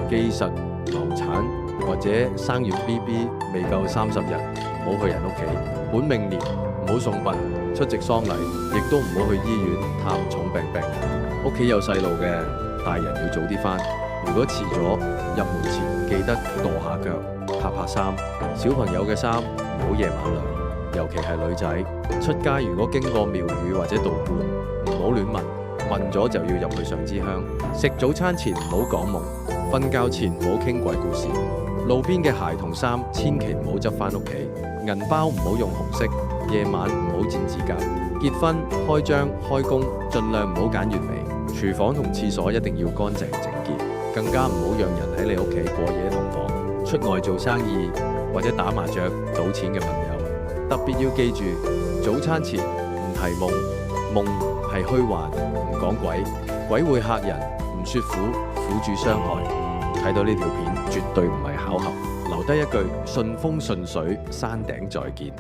既實流產或者生完 BB 未夠30日，唔好去人屋企。本命年唔好送殯、出席喪禮，亦都唔好去醫院探重病病人。屋企有細路嘅大人要早啲返。如果遲咗，入門前記得跺下腳、拍拍衫。小朋友嘅衫唔好夜晚涼，尤其係女仔。出街如果經過廟宇或者道觀，唔好亂問，問咗就要入去上支香。食早餐前唔好講夢，瞓覺前唔好傾鬼故事。路邊嘅鞋同衫千祈唔好執返屋企。銀包唔好用紅色，夜晚唔好剪指甲。結婚、開張、開工，盡量唔好揀月尾。廚房同廁所一定要乾淨整潔，更加唔好讓人喺你屋企過夜同房。出外做生意或者打麻雀、賭錢嘅朋友，特別要記住，早餐前唔提夢，夢係虛幻，唔講鬼，鬼會嚇人，唔說苦，苦主傷害。睇到呢條片絕對唔係巧合，留低一句順風順水，山頂再見。